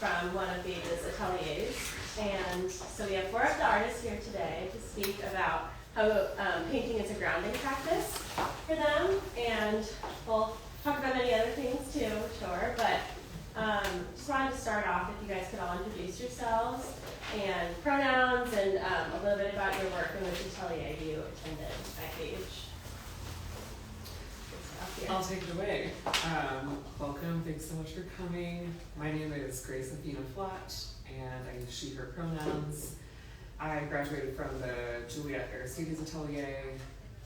from one of Gage's ateliers. And so we have 4 of the artists here today to speak about how painting is a grounding practice for them. And we'll talk about many other things too, sure. But just wanted to start off if you guys could all introduce yourselves and pronouns and a little bit about your work and which atelier you attended at Gage. I'll take it away. Welcome, thanks so much for coming. My name is Grace Athena Flott, and I use she, her pronouns. I graduated from the Juliet Aristides Atelier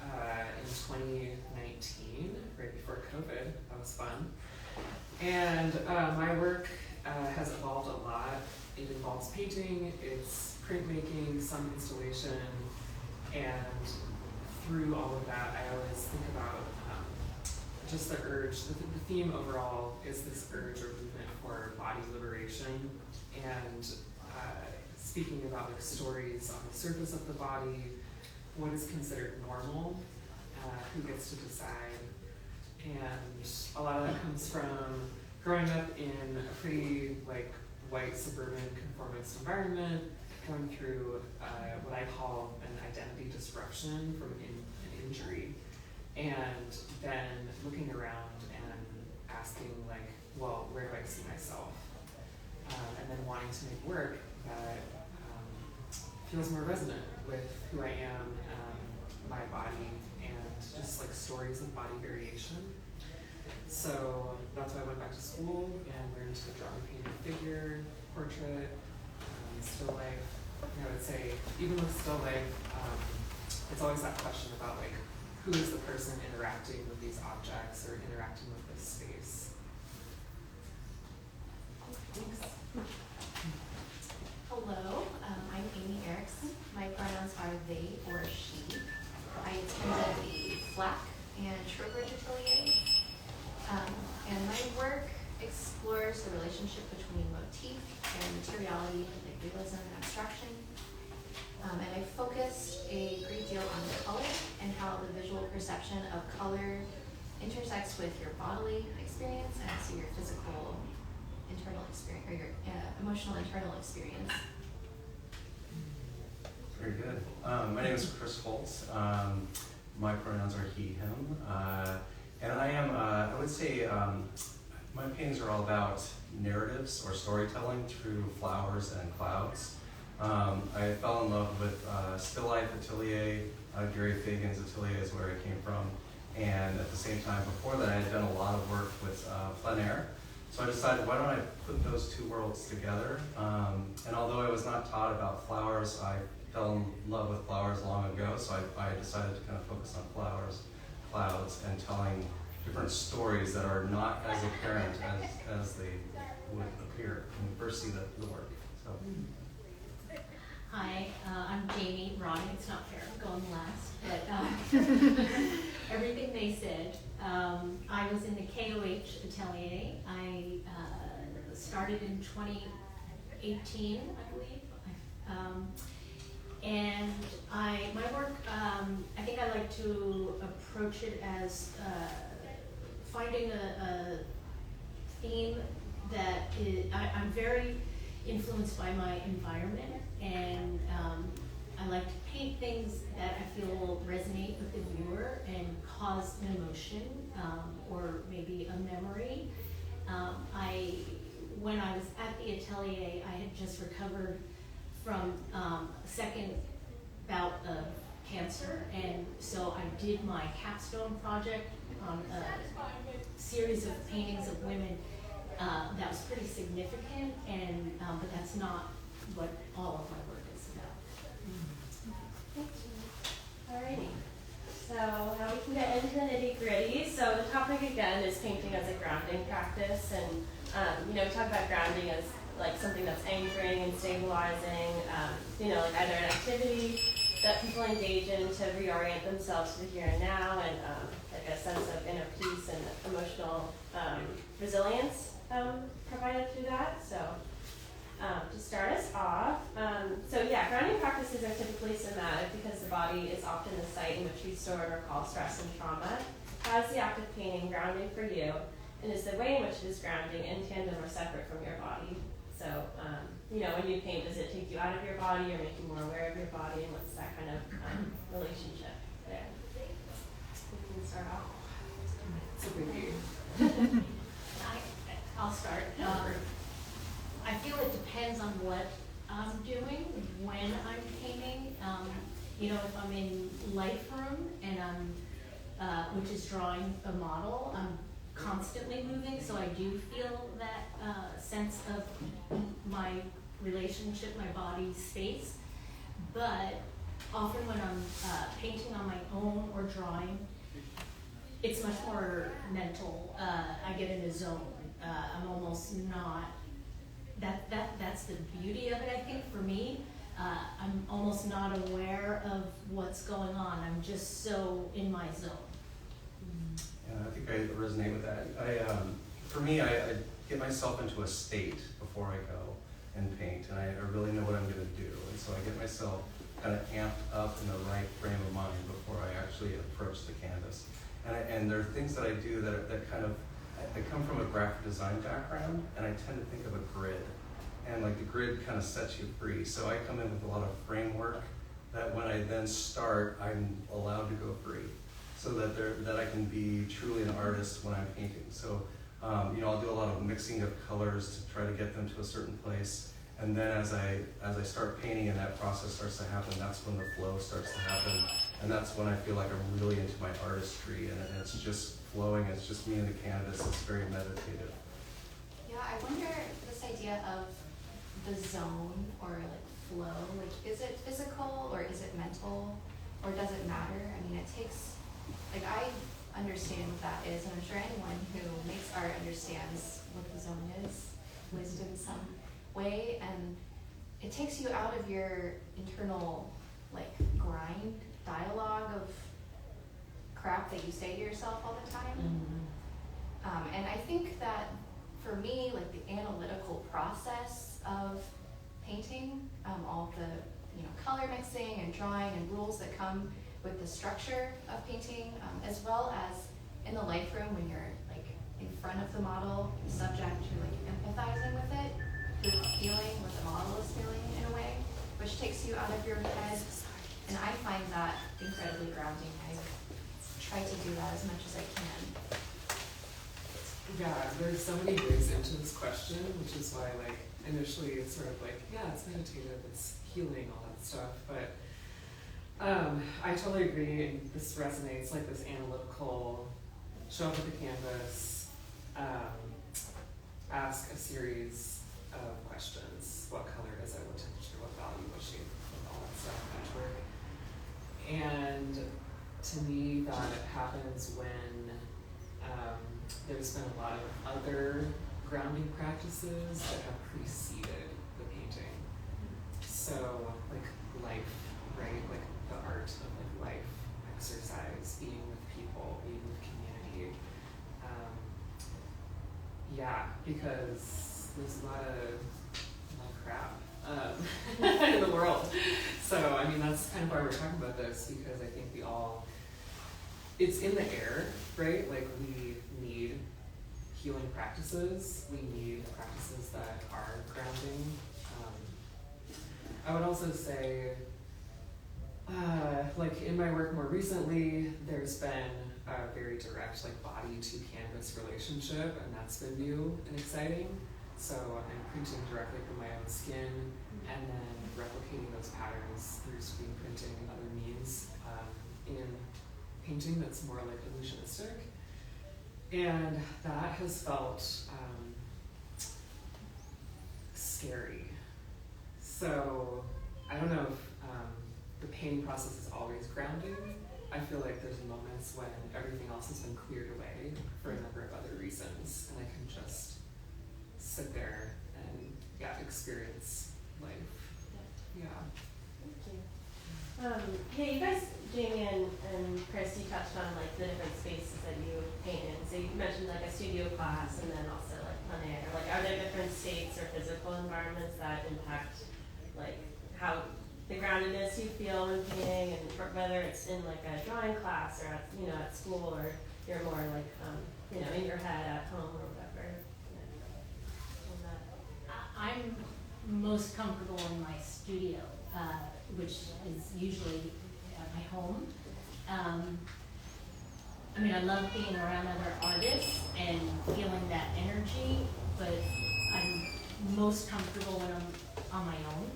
in 2019, right before COVID. That was fun. And my work has evolved a lot. It involves painting, it's printmaking, some installation, and through all of that, I always think about just the urge. The theme overall is this urge or movement for body liberation, and speaking about like stories on the surface of the body, what is considered normal, who gets to decide, and a lot of that comes from growing up in a pretty like white suburban conformist environment, going through what I call an identity disruption from an injury. And then looking around and asking like, well, where do I see myself? And then wanting to make work that feels more resonant with who I am, my body, and just like stories of body variation. So that's why I went back to school and learned to draw and paint a figure, portrait, still life. And I would say, even with still life, it's always that question about like, who is the person interacting with these objects or interacting with this space? Thanks. Hello, I'm Amy Erickson. My pronouns are they or she. I attended the Flott and Gage Atelier. And my work explores the relationship between motif and materiality, like realism and abstraction. And I focused a great deal on color and how the visual perception of color intersects with your bodily experience and so your physical internal experience, or your emotional internal experience. Very good. My name is Chris Holt. My pronouns are he, him. And I am, I would say, my paintings are all about narratives or storytelling through flowers and clouds. I fell in love with Still Life Atelier. Gary Fagan's atelier is where I came from. And at the same time, before that, I had done a lot of work with plein air. So I decided, why don't I put those two worlds together? And although I was not taught about flowers, I fell in love with flowers long ago. So I decided to kind of focus on flowers, clouds, and telling different stories that are not as apparent as they would appear when you first see the work. So. Hi, I'm Jamie Rawding. It's not fair, I'm going last, but everything they said. I was in the KOH Atelier. I started in 2018, I believe. And my work, I think I like to approach it as finding a theme that I'm very influenced by my environment. And I like to paint things that I feel will resonate with the viewer and cause an emotion or maybe a memory. When I was at the atelier, I had just recovered from a second bout of cancer, and so I did my capstone project on a series of paintings of women that was pretty significant, and but that's not what all of my work is about. Thank you. Alrighty. So now we can get into the nitty-gritty. So the topic again is painting as a grounding practice, and we talk about grounding as like something that's anchoring and stabilizing. Like either an activity that people engage in to reorient themselves to the here and now, and like a sense of inner peace and emotional resilience provided through that. So. To start us off, grounding practices are typically somatic because the body is often the site in which we store and recall stress and trauma. How is the act of painting grounding for you, and is the way in which it is grounding in tandem or separate from your body? So when you paint, does it take you out of your body or make you more aware of your body, and what's that kind of relationship there? We can start off. It's a biggie. I'll start. I feel it depends on what I'm doing when I'm painting. If I'm in Lightroom and I'm, which is drawing a model, I'm constantly moving, so I do feel that sense of my relationship, my body space. But often when I'm painting on my own or drawing, it's much more mental. I get in a zone. I'm almost not. That's the beauty of it, I think, for me. I'm almost not aware of what's going on. I'm just so in my zone. Yeah, I think I resonate with that. For me, I get myself into a state before I go and paint, and I really know what I'm going to do. And so I get myself kind of amped up in the right frame of mind before I actually approach the canvas. And there are things that I do that kind of, I come from a graphic design background, and I tend to think of a grid. And like the grid kind of sets you free. So I come in with a lot of framework that when I then start, I'm allowed to go free. So that I can be truly an artist when I'm painting. So, I'll do a lot of mixing of colors to try to get them to a certain place. And then as I start painting and that process starts to happen, that's when the flow starts to happen. And that's when I feel like I'm really into my artistry, and it's just flowing, it's just me and the canvas, it's very meditative. Yeah, I wonder this idea of the zone or like flow, like is it physical or is it mental, or does it matter? I mean, it takes, like I understand what that is, and I'm sure anyone who makes art understands what the zone is, lived in some way, and it takes you out of your internal like grind dialogue of crap that you say to yourself all the time. Mm-hmm. And I think that for me, like the analytical process of painting, all the color mixing and drawing and rules that come with the structure of painting, as well as in the Lightroom when you're like in front of the model, the subject, you're like empathizing with it, you're feeling what the model is feeling in a way, which takes you out of your head. And I find that incredibly grounding. I try to do that as much as I can. Yeah, there's so many ways into this question, which is why, like, initially it's sort of like, yeah, it's meditative, it's healing, all that stuff. But I totally agree, and this resonates, like this analytical, show up with the canvas, ask a series of questions. What color is it? What texture? What value? What shape? All that stuff, patchwork. And to me, that happens when there's been a lot of other grounding practices that have preceded the painting. So, like life, right? Like the art of like life, exercise, being with people, being with community. Yeah, because there's a lot of crap in the world. So, I mean, that's kind of why we're talking about this, because I think it's in the air, right? Like, we need healing practices. We need practices that are grounding. I would also say, like in my work more recently, there's been a very direct like body to canvas relationship, and that's been new and exciting. So I'm printing directly from my own skin and then replicating those patterns through screen printing and other means in painting that's more like illusionistic. And that has felt scary. So I don't know if the painting process is always grounding. I feel like there's moments when everything else has been cleared away for a number of other reasons, and I can just sit there and experience life. Yeah. Thank you. Yeah, you guys, Jamie and Chris, you touched on like the different spaces that you paint in. So you mentioned like a studio class and then also like plein air. Like, are there different states or physical environments that impact like how the groundedness you feel when painting, and whether it's in like a drawing class or at, at school, or you're more like in your head at home or whatever? I'm most comfortable in my studio, which is usually at my home. I mean, I love being around other artists and feeling that energy, but I'm most comfortable when I'm on my own.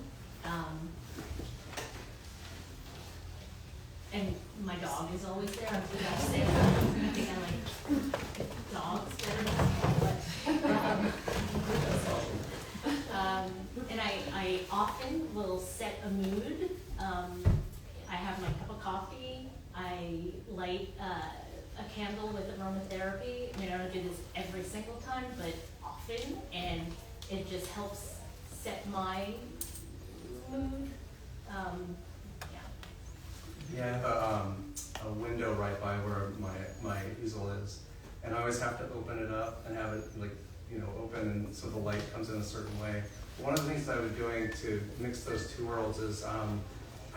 And my dog is always there. I was going to say that. I think I like dogs better than and I often will set a mood. I have my cup of coffee. I light a candle with aromatherapy. I mean, I don't do this every single time, but often, and it just helps set my mood. Yeah, I have a window right by where my easel is, and I always have to open it up and have it open, and so the light comes in a certain way. One of the things that I was doing to mix those two worlds is I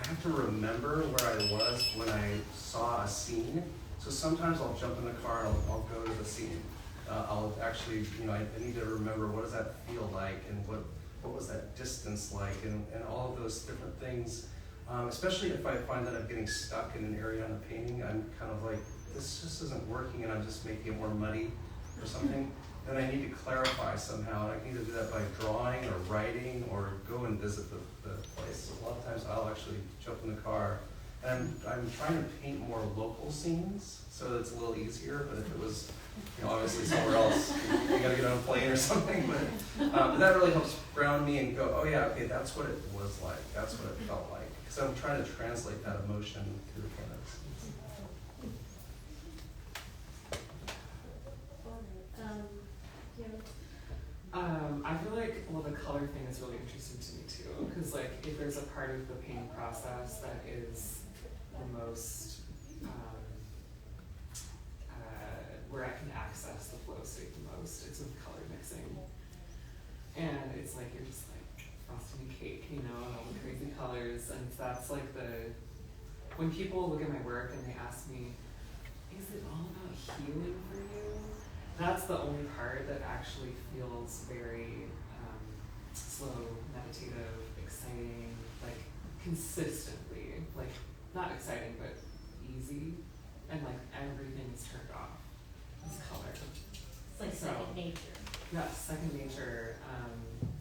have to remember where I was when I saw a scene. So sometimes I'll jump in the car and I'll go to the scene. I'll actually, I need to remember what does that feel like, and what was that distance like, and all of those different things. Especially if I find that I'm getting stuck in an area on a painting, I'm kind of like, this just isn't working and I'm just making it more muddy or something. Then I need to clarify somehow, and I can either do that by drawing or writing or go and visit the place. So a lot of times I'll actually jump in the car, and I'm trying to paint more local scenes so that it's a little easier, but if it was obviously somewhere else, you gotta get on a plane or something, but that really helps ground me and go, oh yeah, okay, that's what it was like, that's what it felt like. Because I'm trying to translate that emotion to the canvas. I feel like, the color thing is really interesting to me too, because if there's a part of the painting process that is the most, where I can access the flow state the most, it's with color mixing. And it's you're just frosting a cake, and all the crazy colors, and that's when people look at my work and they ask me, is it all about healing for you? That's the only part that actually feels very slow, meditative, exciting, consistently, not exciting, but easy, and everything is turned off. It's color. It's like second nature. Yes, second nature,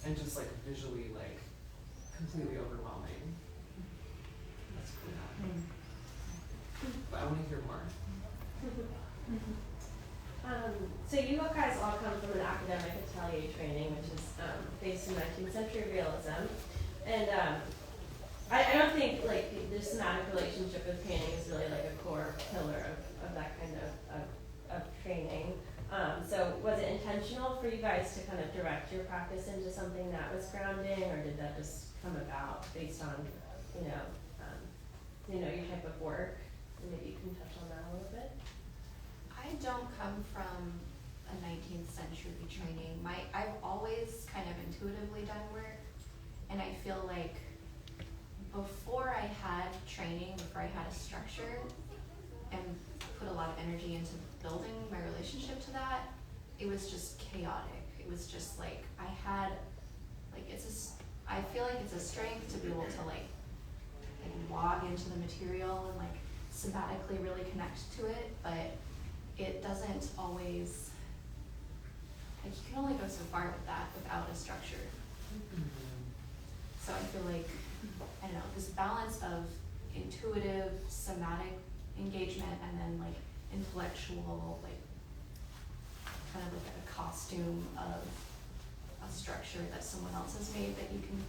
and just visually completely overwhelming. That's cool. But I want to hear more. So you guys all come from an academic atelier training, which is based in 19th century realism. And I don't think the somatic relationship with painting is really a core pillar of that kind of training. So was it intentional for you guys to kind of direct your practice into something that was grounding, or did that just come about based on, your type of work? Maybe you can touch on that a little bit. I don't come from a 19th century training. I've always kind of intuitively done work, and I feel like before I had training, before I had a structure and put a lot of energy into building my relationship to that, it was just chaotic. It was just I feel like it's a strength to be able to log into the material and somatically really connect to it, but it doesn't always, you can only go so far with that without a structure. So I feel I don't know, this balance of intuitive, somatic engagement and then intellectual, kind of a costume of a structure that someone else has made that you can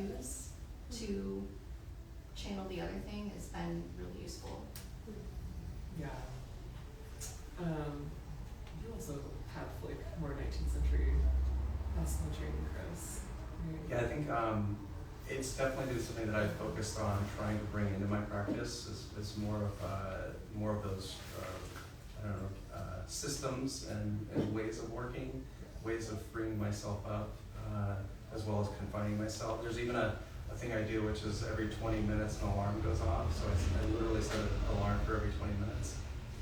use to channel the other thing has been really useful. Yeah. You also have more 19th century classical training, Chris. Right? Yeah, I think it's definitely something that I've focused on trying to bring into my practice. Is more of those systems and ways of working, ways of freeing myself up, as well as confining myself. There's even a thing I do, which is every 20 minutes an alarm goes off. So I literally set an alarm for every 20 minutes.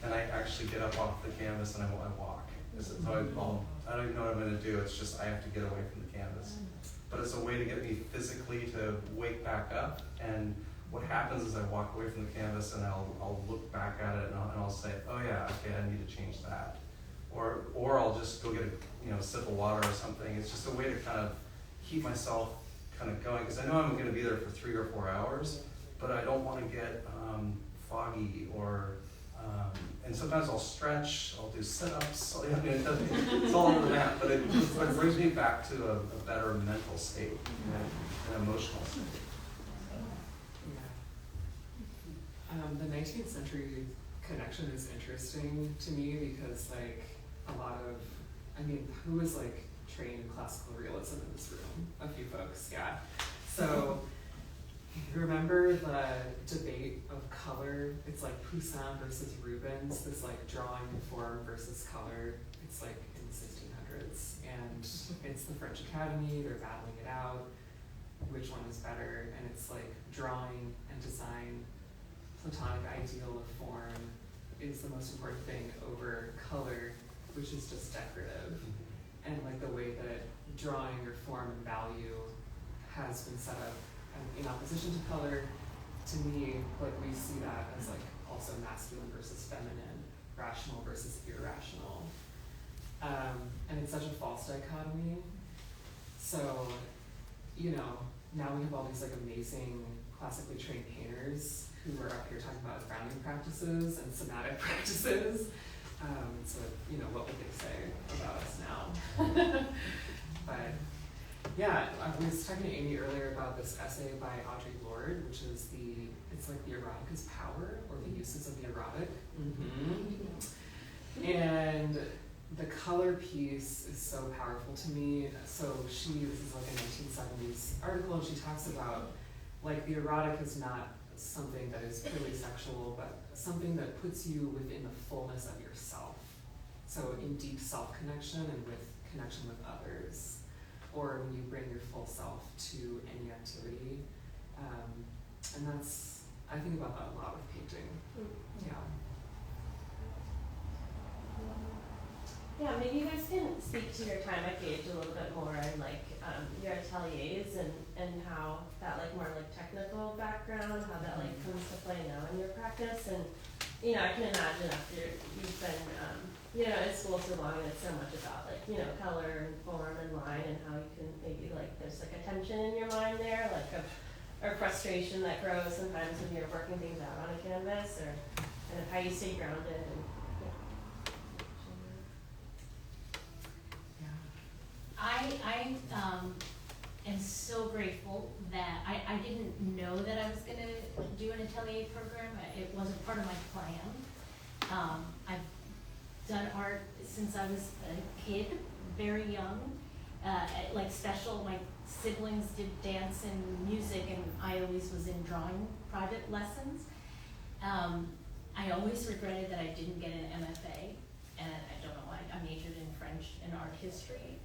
And I actually get up off the canvas and I walk. So I don't even know what I'm going to do. It's just I have to get away from the canvas. but it's a way to get me physically to wake back up. And what happens is I walk away from the canvas and I'll look back at it and I'll say, oh yeah, okay, I need to change that. Or I'll just go get a sip of water or something. It's just a way to kind of keep myself kind of going, because I know I'm going to be there for 3 or 4 hours, but I don't want to get foggy or, and sometimes I'll stretch, I'll do sit-ups, it's all over the map, but it brings me back to a better mental state and an emotional state. The 19th century connection is interesting to me because like a lot of, who is like trained in classical realism in this room? A few folks, yeah. So remember the debate of color? It's like Poussin versus Rubens, this like drawing form versus color. It's like in the 1600s, and it's the French Academy, they're battling it out, which one is better, and it's like drawing and design, Platonic ideal of form is the most important thing over color, which is just decorative. And like the way that drawing or form and value has been set up in opposition to color, to me, like we see that as like also masculine versus feminine, rational versus irrational. And it's such a false dichotomy. So, now we have all these like amazing classically trained painters who are up here talking about grounding practices and somatic practices. So, what would they say about us now? But yeah, I was talking to Amy earlier about this essay by Audre Lorde, which is it's like the erotic is power, or the uses of the erotic. And the color piece is so powerful to me. So this is like a 1970s article, and she talks about like the erotic is not something that is purely sexual, but something that puts you within the fullness of yourself. So in deep self-connection and with connection with others, or when you bring your full self to any activity. And I think about that a lot with painting. Yeah. Yeah, maybe you guys can speak to your time at Gage a little bit more, and like your ateliers and how that like more like technical background, how that like comes to play now in your practice. And I can imagine after you've been in school so long, and it's so much about like color and form and line, and how you can maybe like there's like a tension in your mind there, like or frustration that grows sometimes when you're working things out on a canvas, or kind of how you stay grounded. And, I am so grateful that I didn't know that I was going to do an atelier program. It wasn't part of my plan. I've done art since I was a kid, very young, like special. My siblings did dance and music, and I always was in drawing private lessons. I always regretted that I didn't get an MFA, and I don't know why. I majored in French and art history.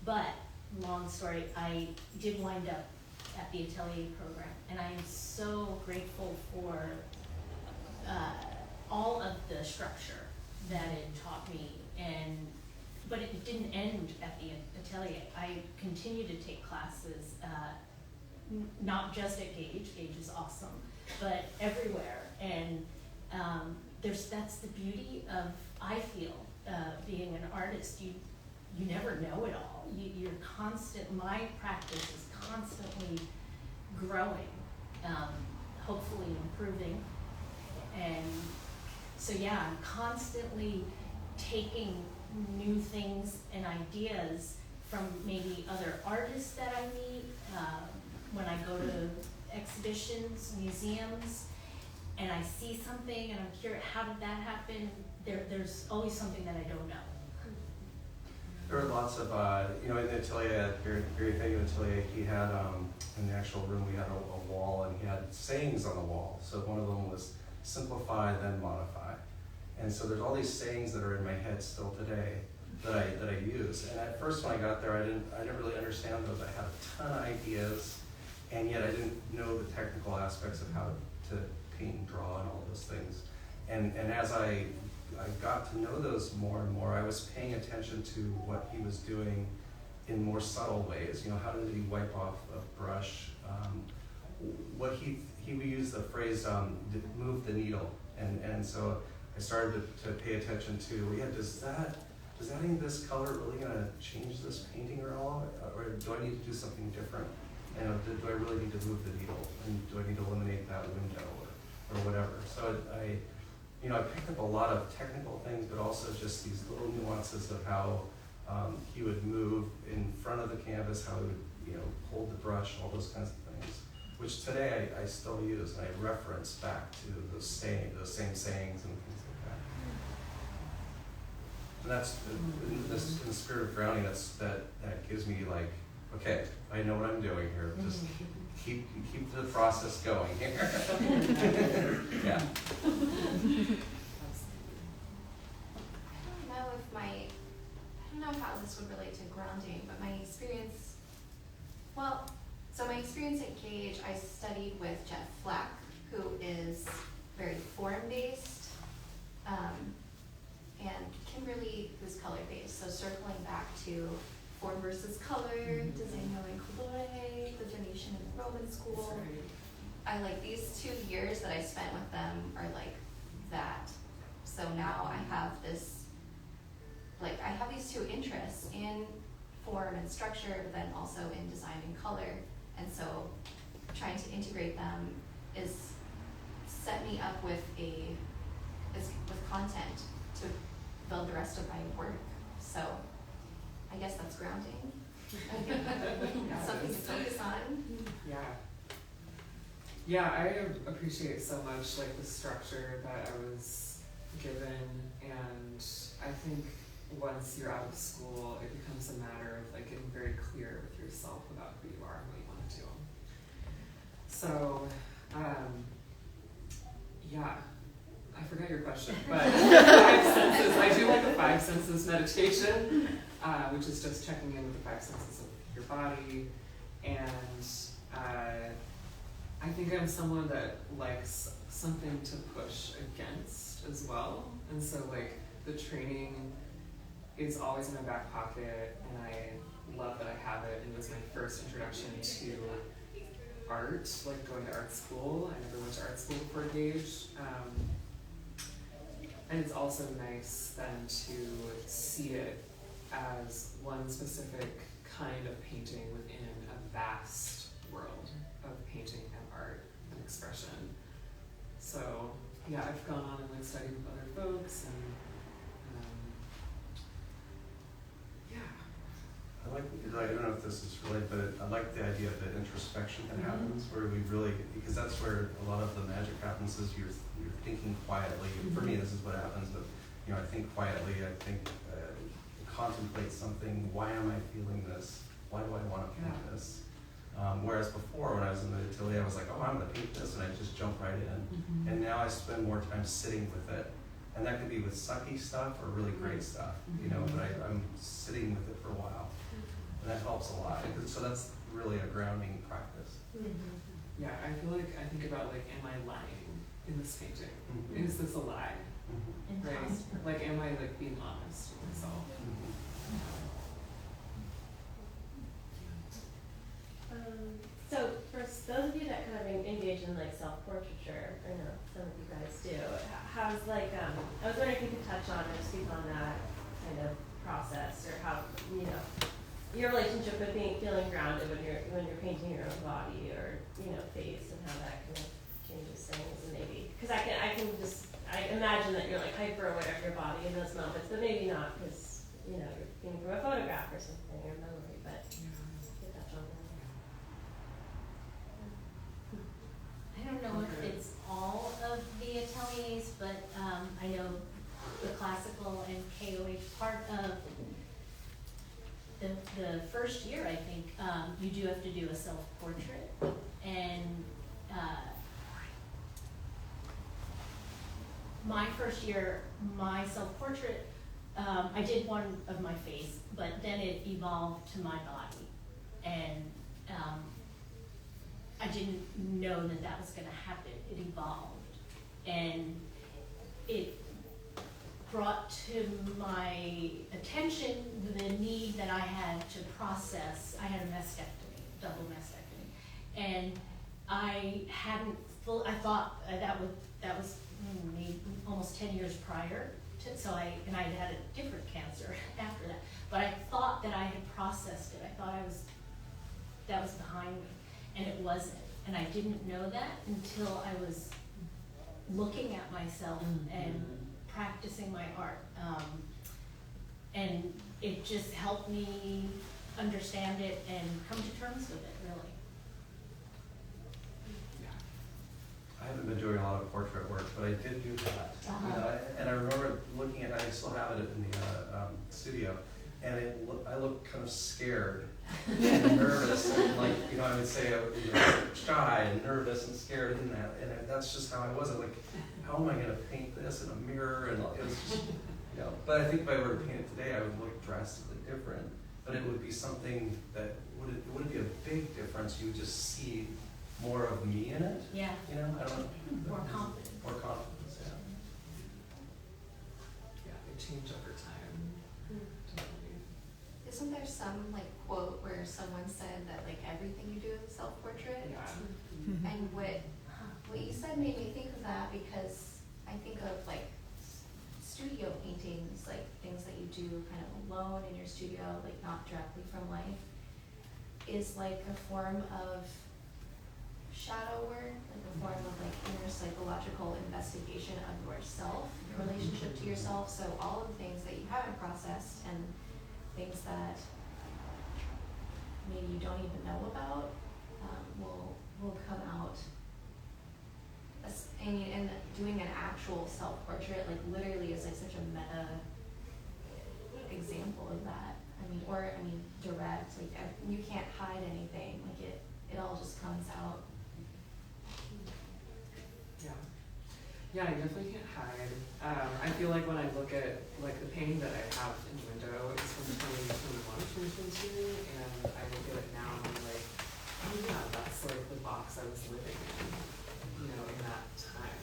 But long story, I did wind up at the Atelier program, and I am so grateful for all of the structure that it taught me. But it didn't end at the Atelier. I continued to take classes, not just at Gage. Gage is awesome, but everywhere. And that's the beauty of, I feel, being an artist. You never know it all. My practice is constantly growing, hopefully improving. And so yeah, I'm constantly taking new things and ideas from maybe other artists that I meet, when I go to exhibitions, museums, and I see something and I'm curious, how did that happen? There's always something that I don't know. There are lots of, in the atelier, very famous atelier, he had, in the actual room, we had a wall, and he had sayings on the wall. So one of them was simplify, then modify. And so there's all these sayings that are in my head still today that I use. And at first when I got there, I didn't really understand those. I had a ton of ideas, and yet I didn't know the technical aspects of how to paint and draw and all those things. And as I got to know those more and more, I was paying attention to what he was doing in more subtle ways. How did he wipe off a brush? What he would use the phrase move the needle, and so I started to pay attention to, does adding this color really gonna change this painting at all, or do I need to do something different? Do I really need to move the needle, and do I need to eliminate that window or whatever? So I picked up a lot of technical things, but also just these little nuances of how he would move in front of the canvas, how he would hold the brush, all those kinds of things, which today I still use, and I reference back to those same sayings and things like that. And that's in the spirit of grounding. That gives me like, okay, I know what I'm doing here. Just keep the process going here. Yeah. I don't know how this would relate to grounding, but my experience at Gage, I studied with Jeff Flack, who is very form-based, and Kimberly, who's color-based. So circling back to form versus color, disegno and colore, the donation in the Roman school. I like these 2 years that I spent with them are like that. So now I have these two interests in form and structure, but then also in design and color. And so trying to integrate them is set me up with content to build the rest of my work. So I guess that's grounding. Something to focus on. Yeah, I appreciate so much like the structure that I was given, and I think once you're out of school, it becomes a matter of like getting very clear with yourself about who you are and what you want to do. So, I forgot your question, but 5 senses, I do like the 5 senses meditation, which is just checking in with the 5 senses of your body, and I think I'm someone that likes something to push against as well, and so like the training is always in my back pocket, and I love that I have it. And it was my first introduction to art, like going to art school. I never went to art school before Gage. And it's also nice then to see it as one specific kind of painting within a vast world of painting and art and expression. So yeah, I've gone on and like studied with other folks, and I don't know if this is related, but I like the idea of the introspection that happens, where we really, because that's where a lot of the magic happens, is you're thinking quietly. For me, this is what happens, but I think quietly, I think contemplate something. Why am I feeling this? Why do I want to paint this? Whereas before, when I was in the atelier, I was like, oh, I'm going to paint this, and I just jump right in. And now I spend more time sitting with it. And that could be with sucky stuff or really great stuff, but I'm sitting with it for a while. And that helps a lot. So that's really a grounding practice. Yeah, I feel like I think about like, am I lying in this painting? Is this a lie? Right? Like, am I like being honest with myself? So for those of you that kind of engage in like self-portraiture, I know some of you guys do, how's like, I was wondering if you could touch on or speak on that kind of process, or how, your relationship with feeling grounded when you're painting your own body or, face, and how that kind of changes things, and maybe, because I imagine that you're like hyper aware of your body in those moments, but maybe not, because, you're being from a photograph or something, or memory, but you could touch on that. I don't know if it's all of the ateliers, but I know the classical and KOH part of the first year, I think, you do have to do a self-portrait. And my first year, my self-portrait, I did one of my face, but then it evolved to my body. And I didn't know that that was going to happen. It evolved. And brought to my attention the need that I had to process. I had a mastectomy, double mastectomy, and I hadn't I thought that was maybe almost 10 years prior to, and I had a different cancer after that, but I thought that I had processed it. I thought that was behind me, and it wasn't, and I didn't know that until I was looking at myself and practicing my art, and it just helped me understand it and come to terms with it, really. I haven't been doing a lot of portrait work, but I did do that. And I remember looking at it, I still have it in the studio, and I looked kind of scared and nervous, and like, I would say, shy and nervous and scared in that, and that's just how I was. I'm like, how am I going to paint this in a mirror? And it was just, but I think if I were to paint it today, I would look drastically different, but it would be something that wouldn't be a big difference. You would just see more of me in it. Yeah. I don't know. More confidence. More confidence, yeah. Yeah, they change over time. Definitely. Isn't there some like quote where someone said that like everything you do is a self-portrait? Yeah. And what you said made me think of that, because I think of like studio paintings, like things that you do kind of alone in your studio, like not directly from life, is like a form of shadow work, like a form of like inner psychological investigation of yourself, your relationship to yourself. So all of the things that you haven't processed and things that maybe you don't even know about will come out. And doing an actual self-portrait, like literally, is like such a meta example of that. Direct, like you can't hide anything. Like it all just comes out. Yeah, I definitely can't hide. I feel like when I look at like the painting that I have in the window, it's from 2021, 2022, and I look at it now and I'm like, oh yeah, that's like the box I was living in, in that time.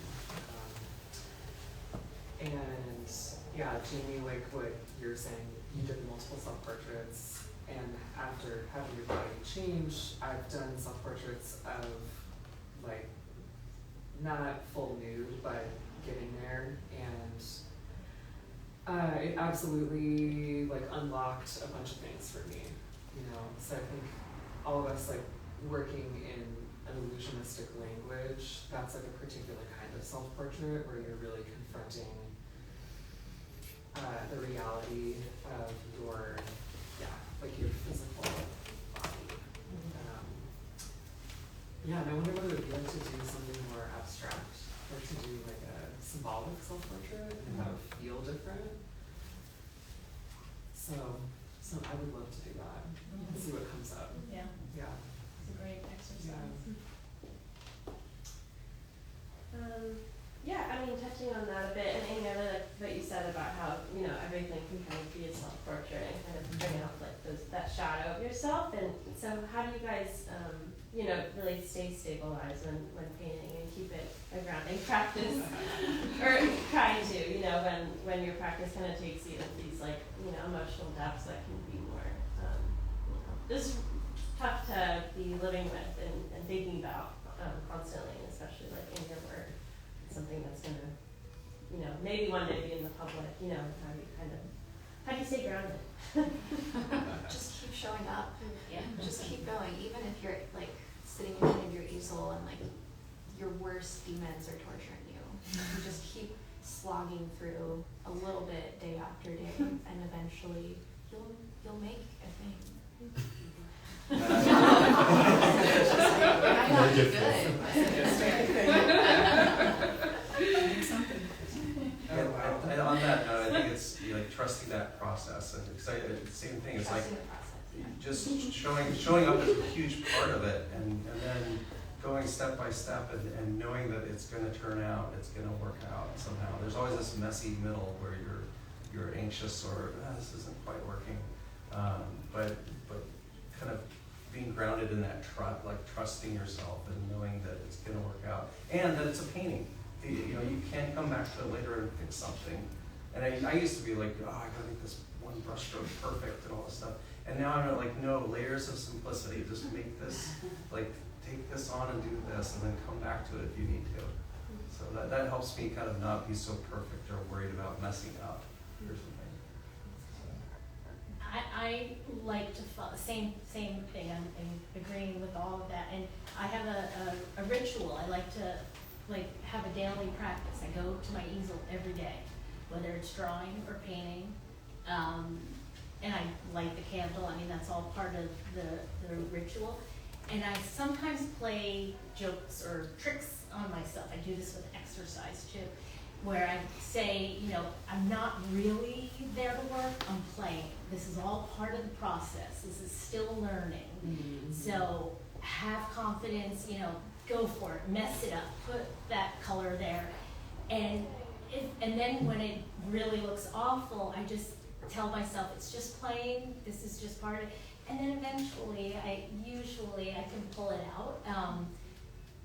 And yeah, Jamie, like what you're saying, you did multiple self-portraits, and after having your body change, I've done self-portraits of like not full nude, but getting there, and it absolutely like unlocked a bunch of things for me, So I think all of us like working in an illusionistic language, that's like a particular kind of self-portrait where you're really confronting the reality of your physical body. And I wonder whether it would be like to do something more abstract, or to do like a symbolic self-portrait and have it feel different. So I would love to do that and see what comes up. Yeah. Yeah. It's a great exercise. Touching on that a bit, and Amy, I really like what you said about how, everything can kind of be a self-portrait and kind of bring out like that shadow of yourself. And so how do you guys, really stay stabilized when painting and keep it a grounding practice? Or trying to, when your practice kind of takes you into these like, emotional depths that can be more, just tough to be living with and thinking about constantly, and especially like in your work, something that's gonna, maybe one day be in the public, how do you stay grounded? Just keep showing up. Yeah. Just keep going, even if you're like sitting in front of your easel and like your worst demons are torturing you. You just keep slogging through a little bit day after day, and eventually you'll make a thing. And on that note, I think it's like trusting that process, and the same thing. It's like just showing up is a huge part of it, and then going step by step and knowing that it's going to turn out, it's going to work out somehow. There's always this messy middle where you're anxious or this isn't quite working, but kind of being grounded in that trusting yourself and knowing that it's going to work out, and that it's a painting. You can come back to it later and fix something, And I used to be like, oh, I gotta make this one brush stroke perfect and all this stuff. And now I'm like, no, layers of simplicity. Just make this, like, take this on and do this, and then come back to it if you need to. So that helps me kind of not be so perfect or worried about messing up or something. I like to follow, same thing, I'm agreeing with all of that, and I have a ritual. I like to have a daily practice. I go to my easel every day, whether it's drawing or painting, and I light the candle. I mean, that's all part of the ritual. And I sometimes play jokes or tricks on myself. I do this with exercise too, where I say, I'm not really there to work, I'm playing. This is all part of the process. This is still learning. Mm-hmm. So have confidence, go for it, mess it up, put that color there. And then when it really looks awful, I just tell myself it's just playing, this is just part of it. And then eventually, I can pull it out.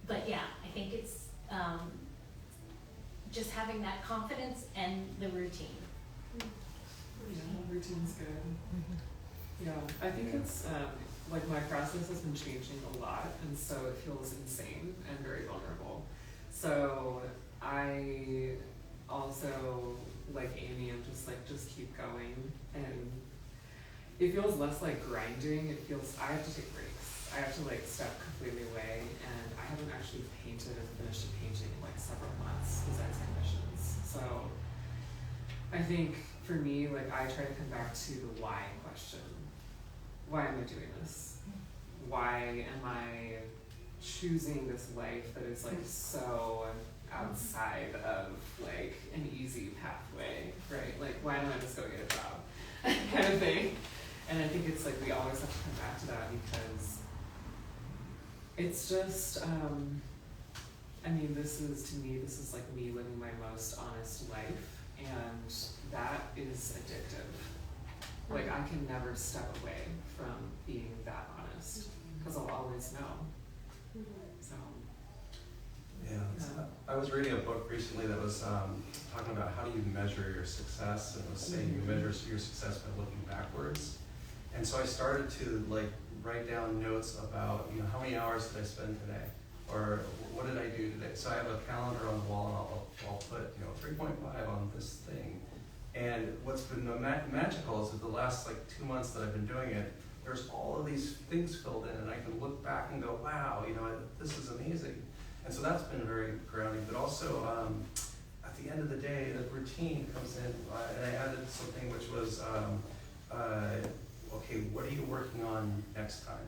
But yeah, I think it's just having that confidence and the routine. Yeah, routine's good. Yeah, I think it's like my process has been changing a lot, and so it feels insane and very vulnerable. So I also, like Amy, I'm just keep going, and it feels less like grinding. It feels I have to take breaks. I have to step completely away, and I haven't actually painted or finished a painting in several months besides commissions. So I think for me, I try to come back to the why question. Why am I doing this? Why am I choosing this life that is so outside of an easy pathway, right? Why don't I just go get a job? Kind of thing. And I think it's we always have to come back to that, because it's just, this is me living my most honest life, and that is addictive. I can never step away from being that honest, because I'll always know. So. Yeah, I was reading a book recently that was talking about how do you measure your success, and it was saying you measure your success by looking backwards. And so I started to write down notes about, how many hours did I spend today? Or what did I do today? So I have a calendar on the wall, and I'll put, 3.5 on this thing. And what's been magical is that the last 2 months that I've been doing it, there's all of these things filled in, and I can look back and go, wow, this is amazing. And so that's been very grounding. But also, at the end of the day, the routine comes in, and I added something which was, okay, what are you working on next time?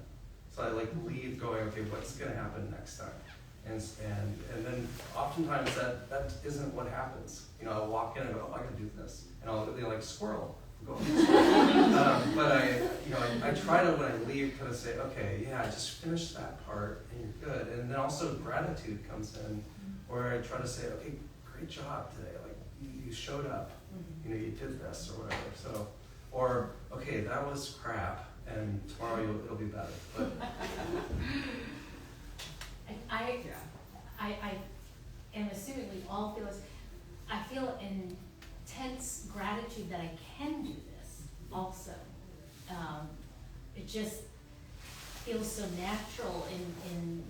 So I leave going, okay, what's going to happen next time? And then oftentimes that isn't what happens. I'll walk in and go, oh, I can do this, and I'll squirrel. Go. But I try to, when I leave, kind of say, okay, yeah, I just finished that part, and you're good. And then also gratitude comes in, where I try to say, okay, great job today. You showed up. You did this or whatever. So. Or, okay, that was crap, and tomorrow it'll be better. But I am assuming we all feel this. I feel intense gratitude that I can do this also. It just feels so natural in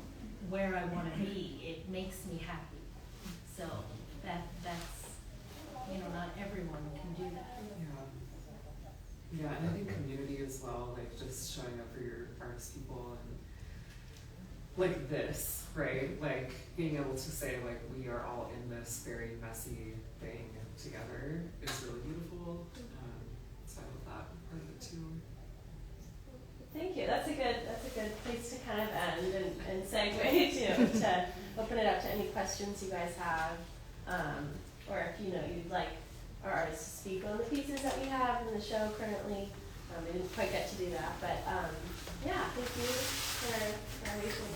where I want to be. It makes me happy. So that's, not everyone can do that. Yeah, and I think community as well, just showing up for your artist people, and this, right? Being able to say, we are all in this very messy thing together is really beautiful. So I love that part of it too. Thank you. That's a good place to kind of end and segue to open it up to any questions you guys have, or if you'd like our artists to speak on the pieces that we have in the show currently. We didn't quite get to do that, but yeah, thank you for our waiting.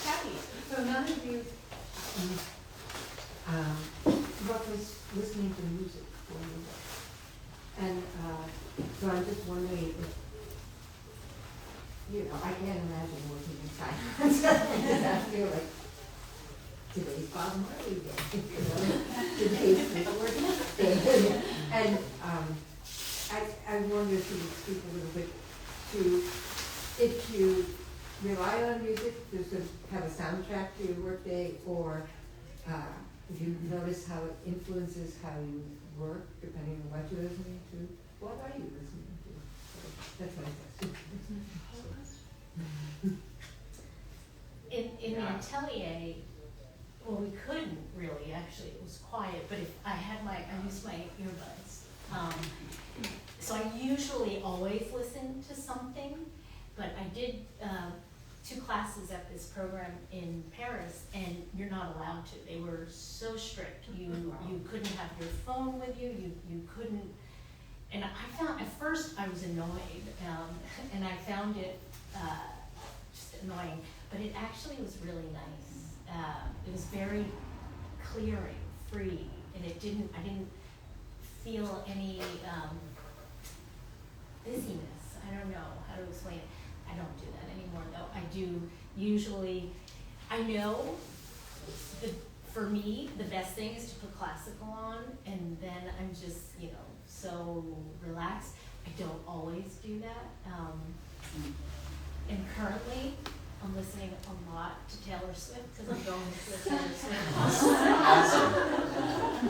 Kathy. So none of you was listening to music for you, and so I'm just wondering if, I can't imagine working in silence. Does that feel like today's Bob Marley Day, you know, today's the Lord's Day. And I wonder if you would speak a little bit to, if you rely on music to sort of have a soundtrack to your workday, or if you notice how it influences how you work, depending on what you're listening to. What are you listening to? That's my question. In the atelier, well, we couldn't really, actually, it was quiet, but if I used my earbuds. So I usually always listen to something, but I did 2 classes at this program in Paris, and you're not allowed to. They were so strict. You couldn't have your phone with you. You couldn't. And I found, at first I was annoyed, and I found it just annoying, but it actually was really nice. It was very clearing, free, and I didn't feel any busyness. I don't know how to explain it. I don't do that anymore though. I do usually, I know for me, the best thing is to put classical on, and then I'm just, so relaxed. I don't always do that. And currently, I'm listening a lot to Taylor Swift because I'm going to a Taylor Swift concert.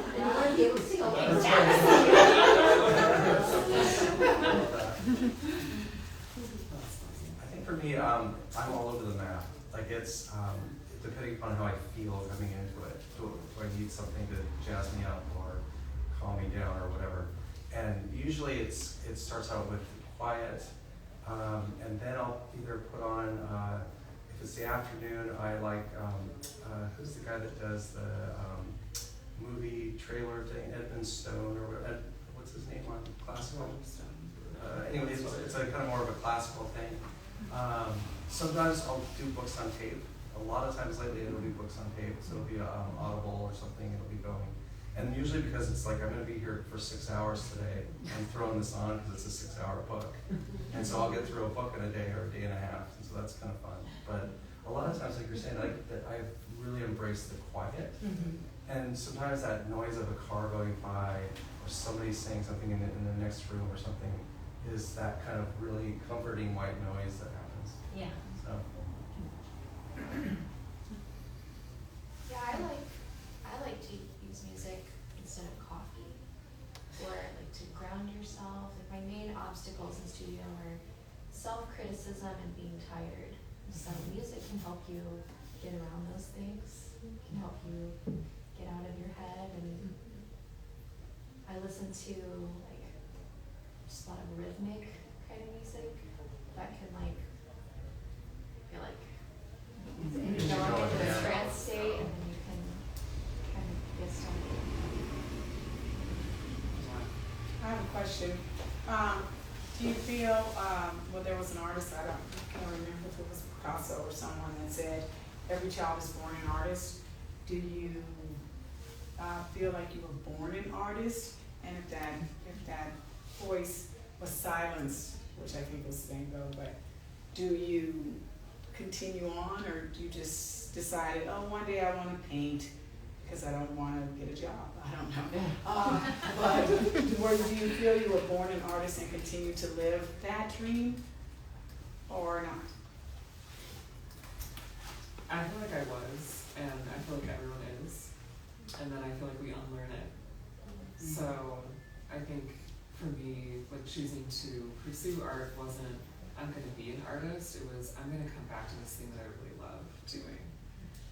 And you want to be able to see all that. I think for me, I'm all over the map. Like it's depending upon how I feel coming into it. Do I need something to jazz me up or calm me down or whatever? And usually it starts out with quiet, and then I'll either put on, if it's the afternoon, I like, who's the guy that does the movie trailer thing, Edmund Stone, or what's his name on classical? Anyway, it's a kind of more of a classical thing. Sometimes I'll do books on tape. A lot of times lately it'll be books on tape, so it'll be Audible or something, it'll be going. And usually because it's like, I'm gonna be here for 6 hours today, I'm throwing this on because it's a 6-hour book. And so I'll get through a book in a day or a day and a half, and so that's kind of fun. But a lot of times, like you're saying, that I've really embraced the quiet. Mm-hmm. And sometimes that noise of a car going by, or somebody saying something in the next room or something, is that kind of really comforting white noise that happens. Yeah. So. Yeah, I like to use music instead of coffee, or like to ground yourself. Like my main obstacles in studio are self-criticism and being tired. So music can help you get around those things, can help you get out of your head. And I listen to like just a lot of rhythmic kind of music that can like feel like you go into a trance state, and then you can kind of get started. I have a question. Do you feel, well, there was an artist, I can't remember if it was Picasso or someone that said, every child is born an artist. Do you feel like you were born an artist? And if that voice was silenced, which I think was Van Gogh, but do you continue on, or do you just decided, oh, one day I want to paint because I don't want to get a job? I don't know. But do you feel you were born an artist and continue to live that dream, or not? I feel like I was, and I feel like everyone is, and then I feel like we unlearn it. So I think for me, like choosing to pursue art wasn't, I'm going to be an artist. It was, I'm going to come back to this thing that I really love doing.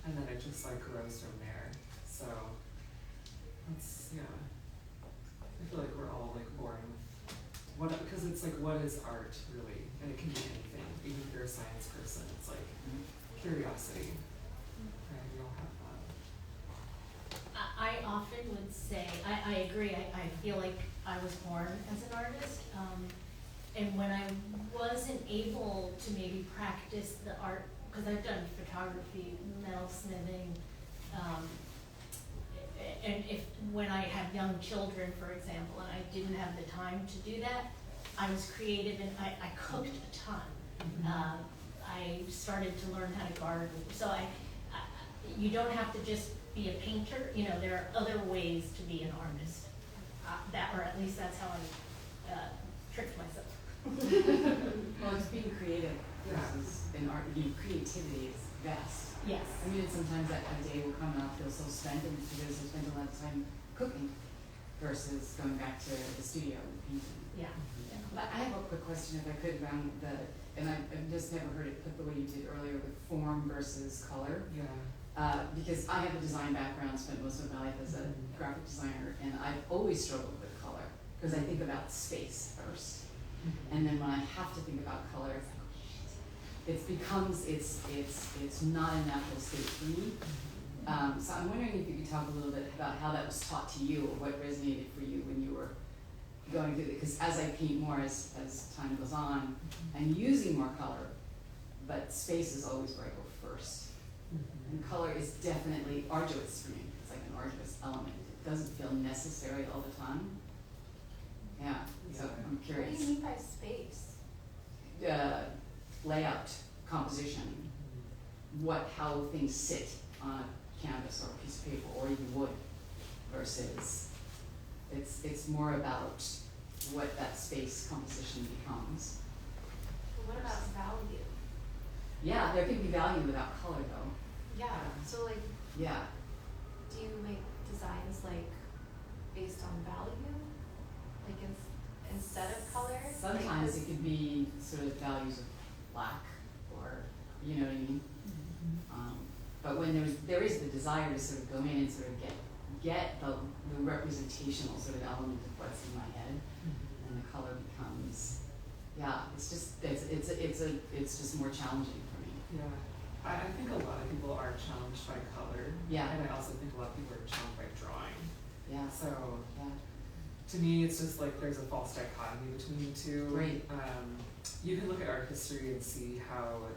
And then it just like grows from there. So that's, yeah. I feel like we're all like born with, because it's like, what is art really? And it can be anything. Even if you're a science person, it's like curiosity. Right? We all have that. I often would say, I agree, I feel like I was born as an artist. And when I wasn't able to maybe practice the art, because I've done photography, metalsmithing, and when I had young children, for example, and I didn't have the time to do that, I was creative and I cooked a ton. I started to learn how to garden. So you don't have to just be a painter, you know, there are other ways to be an artist. Or at least that's how I tricked myself. Well, it's being creative versus in art. Creativity is best. Yes. I mean, sometimes that a day will come and I'll feel so spent and because I spend a lot of time cooking versus going back to the studio and painting. Yeah. But I have a quick question if I could around and I've just never heard it put the way you did earlier with form versus color. Yeah. Because I have a design background, spent most of my life as a graphic designer, and I've always struggled with color because I think about space first. And then when I have to think about color, it's like, oh shit. It's not a natural state for me. So I'm wondering if you could talk a little bit about how that was taught to you or what resonated for you when you were going through it. Because as I paint more as time goes on, I'm using more color, but space is always where I go first. And color is definitely arduous for me. It's like an arduous element. It doesn't feel necessary all the time. Yeah, so I'm What curious. do you mean by space? Layout, composition, how things sit on a canvas or a piece of paper or even wood versus it's more about what that space composition becomes. What about value? Yeah, there can be value without color though. Yeah, so like, Yeah. do you make designs like based on value? Like instead of color? Sometimes Like, it could be sort of values of black or, you know what I mean? But when there is the desire to sort of go in and sort of get the representational sort of element of what's in my head, and the color becomes, it's just more challenging for me. Yeah. I think a lot of people are challenged by color. Yeah. And I also think a lot of people are challenged by drawing. Yeah. So Yeah. to me, it's just like there's a false dichotomy between the two. Right. You can look at art history and see how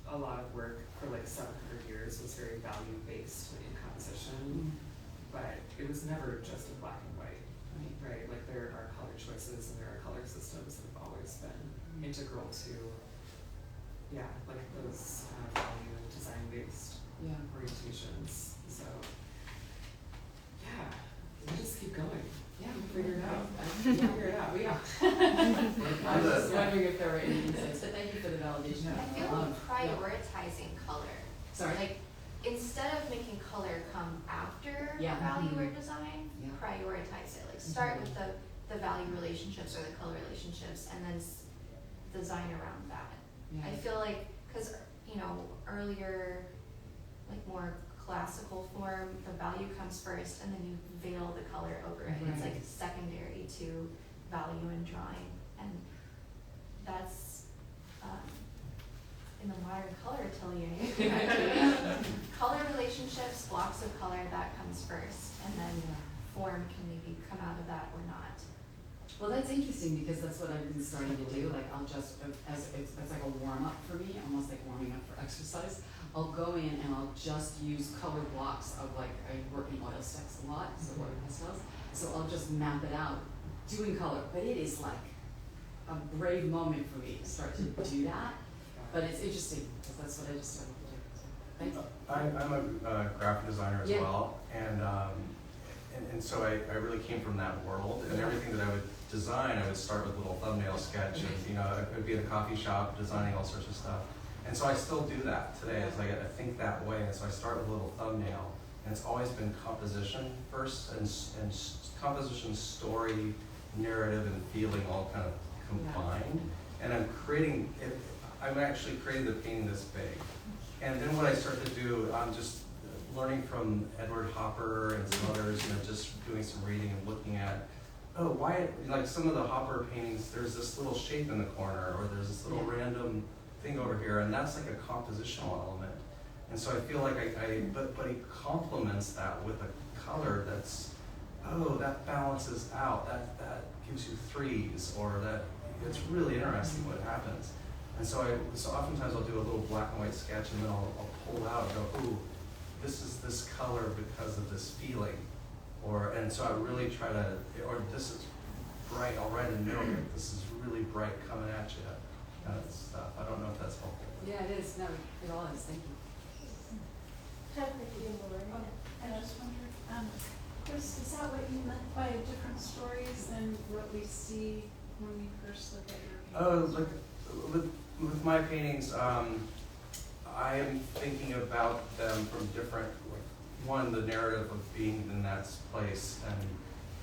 a lot of work for like 700 years was very value-based in composition, but it was never just in black and white, right? Like there are color choices and there are color systems that have always been integral to, like those value and design-based Yeah. orientations. So, we just keep going. Yeah. Figure it out. Figure it out. Yeah. I was just wondering if there were any insights, but thank you for the validation. I feel like prioritizing color. Sorry. Like instead of making color come after Yeah. value or design, Yeah. prioritize it. Like start with the value relationships or the color relationships, and then design around that. Yeah. I feel like because earlier, like more classical form, the value comes first, and then you veil the color over it. It's like secondary to value in drawing, and that's in the modern color atelier. Color relationships, blocks of color, that comes first, and then form can maybe come out of that or not. Well, that's interesting because that's what I've been starting to do. Like I'll just, as like a warm up for me, almost like warming up for exercise. I'll go in and I'll just use color blocks of like, I work in oil stacks a lot, so work pastels. So I'll just map it out, doing color. But it is like a brave moment for me to start to do that. But it's interesting because that's what I just started to do. So, thank you. I'm a graphic designer as well, and so I really came from that world, and everything that I would design, I would start with a little thumbnail sketch, and I would be in a coffee shop designing all sorts of stuff. And so I still do that today. It's like I think that way, and so I start with a little thumbnail, and it's always been composition first, and composition, story, narrative, and feeling all kind of combined. And I'm actually creating the painting this big. And then what I start to do, I'm just learning from Edward Hopper and some others, just doing some reading and looking at, why, like some of the Hopper paintings, there's this little shape in the corner, or there's this little random thing over here, and that's like a compositional element. And so I feel like but he complements that with a color that's, that balances out, that gives you threes, or that, it's really interesting what happens. And so oftentimes I'll do a little black and white sketch, and then I'll pull out and go, ooh, this is this color because of this feeling. And so I really try to, or this is bright, I'll write a note, this is really bright coming at you, kind of stuff. I don't know if that's helpful. Yeah, it is. No, it all is. Thank you. Time for you more. I just wondered, Chris, is that what you meant by different stories than what we see when we first look at your paintings? With my paintings, I am thinking about them from different, one, the narrative of being in that place and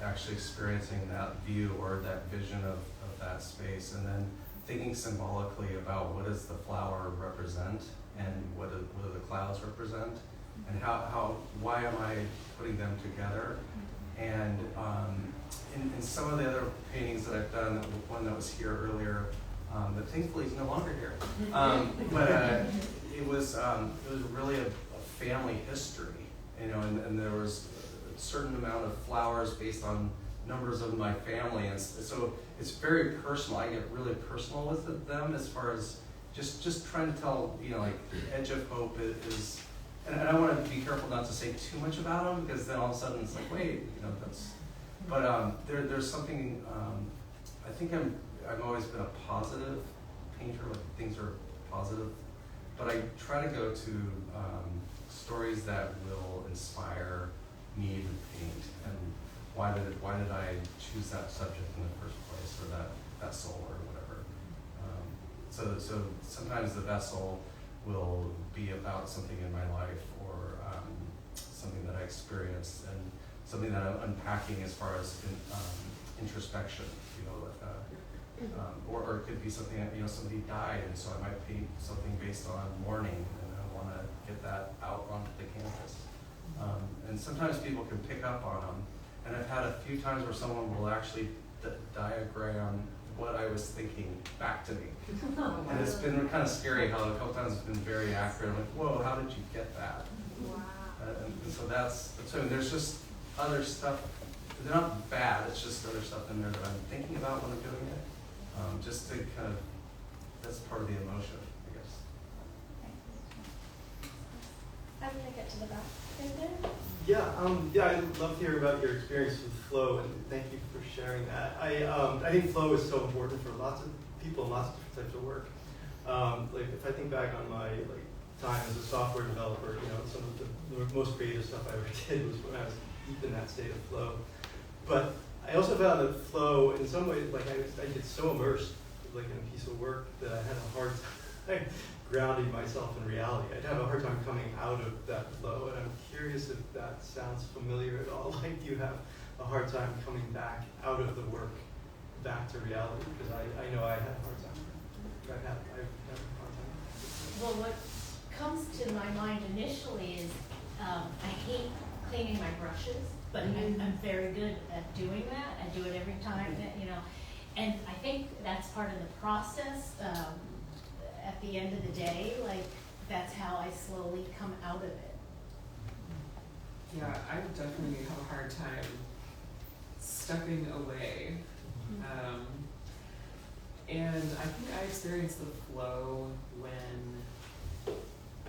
actually experiencing that view or that vision of that space, and then thinking symbolically about what does the flower represent and what do the clouds represent, and why am I putting them together? And in some of the other paintings that I've done, one that was here earlier, but thankfully he's no longer here. It was really a family history, and there was a certain amount of flowers based on numbers of my family, and so it's very personal. I get really personal with them as far as just trying to tell, like the edge of hope is, and I want to be careful not to say too much about them, because then all of a sudden it's like, wait, that's, but there's something, I think I've always been a positive painter, like things are positive, but I try to go to stories that will inspire me to paint, and why did I choose that subject in the first place, or that soul, or whatever. So sometimes the vessel will be about something in my life, or something that I experienced, and something that I'm unpacking as far as introspection, or it could be something that, somebody died, and so I might paint something based on mourning, and I want to get that out onto the canvas. And sometimes people can pick up on them, and I've had a few times where someone will actually diagram what I was thinking back to me. And it's been kind of scary how a couple times it's been very accurate. I'm like, whoa, how did you get that? Wow. And so that's I mean, there's just other stuff. They're not bad, it's just other stuff in there that I'm thinking about when I'm doing it. Just to kind of, that's part of the emotion, I guess. I'm gonna get to the back right there. Yeah, I'd love to hear about your experience with flow, and thank you for sharing that. I think flow is so important for lots of people, lots of different types of work. Like if I think back on my time as a software developer, some of the most creative stuff I ever did was when I was deep in that state of flow. But I also found that flow, in some ways, I get so immersed in a piece of work that I had a hard time grounding myself in reality. I'd have a hard time coming out of that flow, and I'm curious if that sounds familiar at all. Like, do you have a hard time coming back out of the work back to reality? Because I know I had a hard time. I've had a hard time. Well, what comes to my mind initially is I hate cleaning my brushes, but I'm very good at doing that. I do it every time, and I think that's part of the process. At the end of the day, that's how I slowly come out of it. Yeah, I definitely have a hard time stepping away. And I think I experience the flow when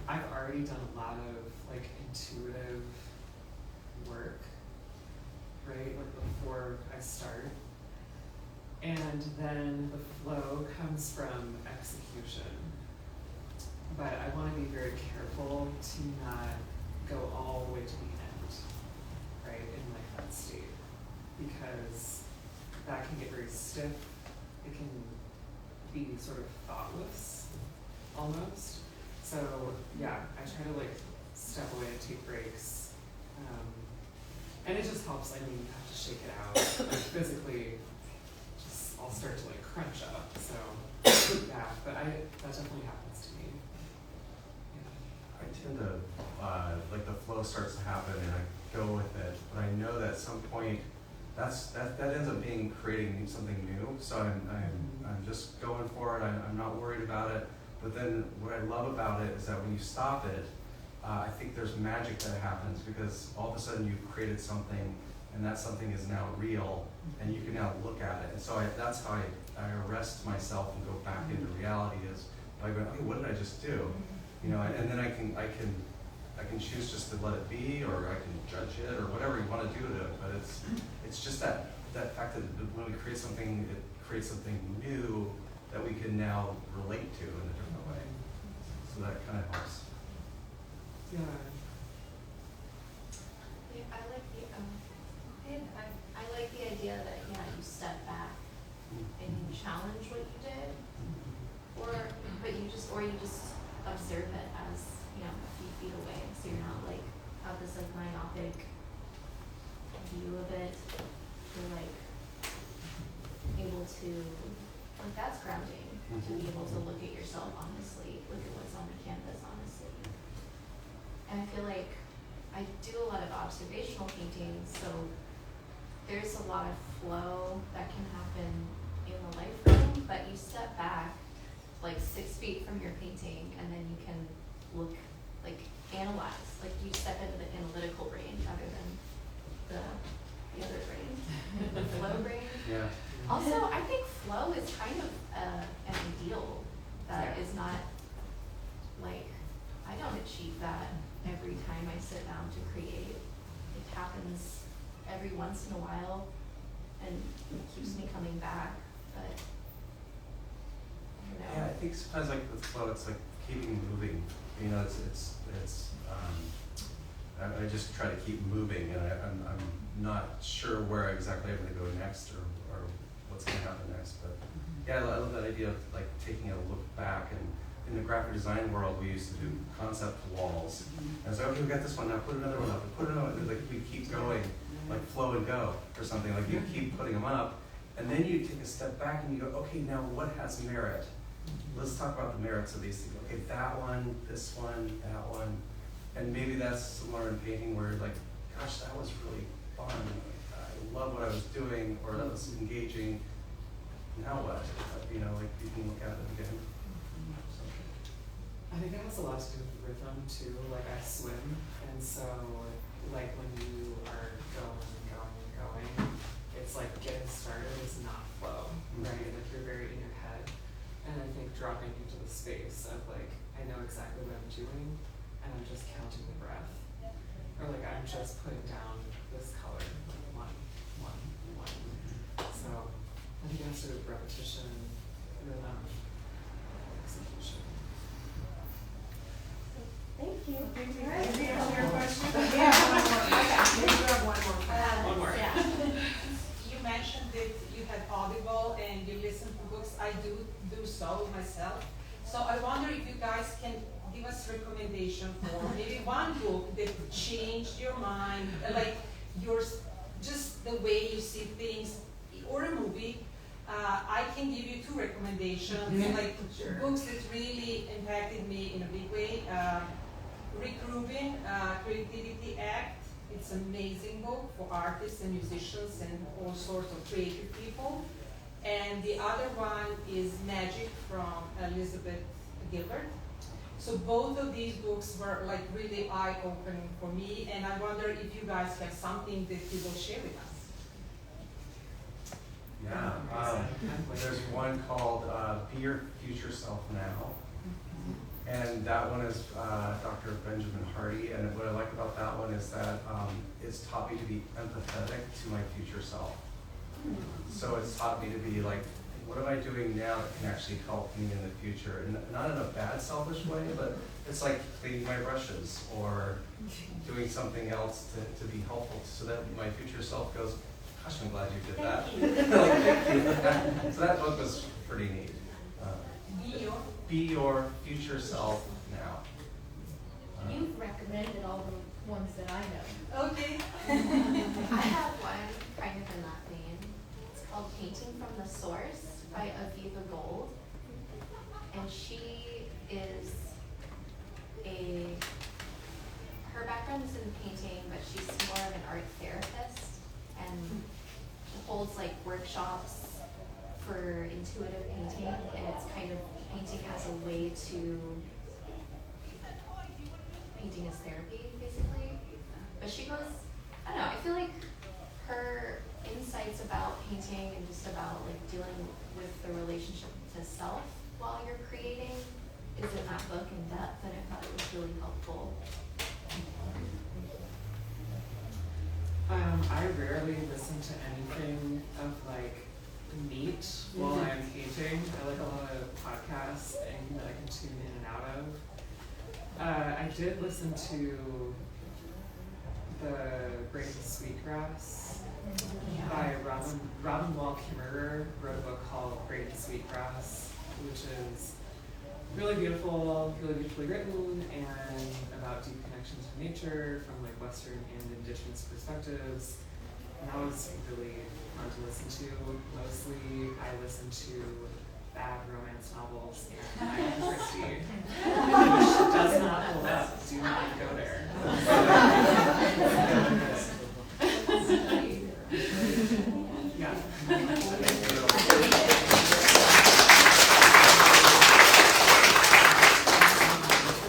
I've already done a lot of intuitive work, right? Before I start. And then the flow comes from execution. But I want to be very careful to not go all the way to the end, right, in that state. Because that can get very stiff. It can be sort of thoughtless, almost. So yeah, I try to step away and take breaks. And it just helps. You have to shake it out. Physically, I'll start to crunch up. So yeah, but that definitely happens to me. I tend to the flow starts to happen and I go with it, but I know that at some point that ends up creating something new. So I'm just going for it. I'm not worried about it. But then what I love about it is that when you stop it, I think there's magic that happens, because all of a sudden you've created something, and that something is now real, and you can now look at it. And so that's how I arrest myself and go back into reality, is by going, okay, what did I just do? And then I can choose just to let it be, or I can judge it, or whatever you want to do to it. But it's just that fact that when we create something, it creates something new that we can now relate to in a different way. So that kind of helps. Yeah. Yeah, I like the I like the idea that you step back and you challenge what you did, or you just observe it as a few feet away, so you're not like have this like myopic view of it. You're like able to that's grounding to be able to look at yourself honestly, look at what's on the canvas honestly. And I feel like I do a lot of observational painting, so there's a lot of flow that can happen in the life room, but you step back like 6 feet from your painting and then you can look, like analyze, like you step into the analytical brain rather than the other brain, the flow brain. Yeah. Also, I think flow is kind of an ideal that is not, like, I don't achieve that every time I sit down to create. It happens every once in a while and it keeps me coming back, but I don't know. Yeah, I think sometimes like with flow, it's like keeping moving. I just try to keep moving, and I'm not sure where exactly I'm going to go next or what's going to happen next. But yeah, I love that idea of like taking a look back. And in the graphic design world, we used to do concept walls. And so, okay, we got this one now. Put another one up. Put another one. Like we keep going, like flow and go or something. Like you keep putting them up, and then you take a step back and you go, okay, now what has merit? Let's talk about the merits of these things. Okay, that one, this one, that one. And maybe that's similar in painting where you're like, gosh, that was really fun. I love what I was doing, or that was engaging. Now what? Like you can look at it again. So. I think it has a lot to do with rhythm too. Like I swim, and so like when you are going, it's like getting started is not flow, right? Like you're very in your head. And I think dropping into the space of like, I know exactly what I'm doing, and I'm just counting the breath. Or like, I'm just putting down this color, like one. So I think it has to do with repetition, rhythm, execution. Thank you. Maybe All right. answer your question? Yeah, one more. Maybe you have one more. One more. Yeah. You mentioned that you had Audible and you listen to books. I do so myself. So I wonder if you guys can give us recommendation for maybe one book that changed your mind, like just the way you see things, or a movie. I can give you 2 recommendations, like books that really impacted me in a big way. Rick Rubin, Creativity Act. It's an amazing book for artists and musicians and all sorts of creative people. And the other one is Magic from Elizabeth Gilbert. So both of these books were like really eye-opening for me, and I wonder if you guys have something that you will share with us. Yeah, there's one called Be Your Future Self Now. And that one is Dr. Benjamin Hardy, and what I like about that one is that it's taught me to be empathetic to my future self. So it's taught me to be like, what am I doing now that can actually help me in the future? And not in a bad, selfish way, but it's like cleaning my brushes or doing something else to be helpful so that my future self goes, gosh, I'm glad you did that. Thank you. So that book was pretty neat. Be your future self now. You've recommended all the ones that I know. Okay. I have one kind of in that vein. It's called Painting from the Source by Aviva Gold. And she is her background is in painting, but she's more of an art therapist and holds like workshops for intuitive painting, and it's kind of painting as a way to, painting as therapy, basically. But she goes, I don't know, I feel like her insights about painting and just about like dealing with the relationship to self while you're creating is in that book in depth, and I thought it was really helpful. I rarely listen to anything of like neat while I'm painting. I like a lot of podcasts and that I can tune in and out of. I did listen to The Great Sweetgrass by Robin Wall Kimmerer wrote a book called Great Sweetgrass, which is really beautiful, really beautifully written, and about deep connection to nature from like Western and Indigenous perspectives. And that was really fun to listen to. Mostly I listen to bad romance novels and Agatha Christie, which does not hold up. Do not go there.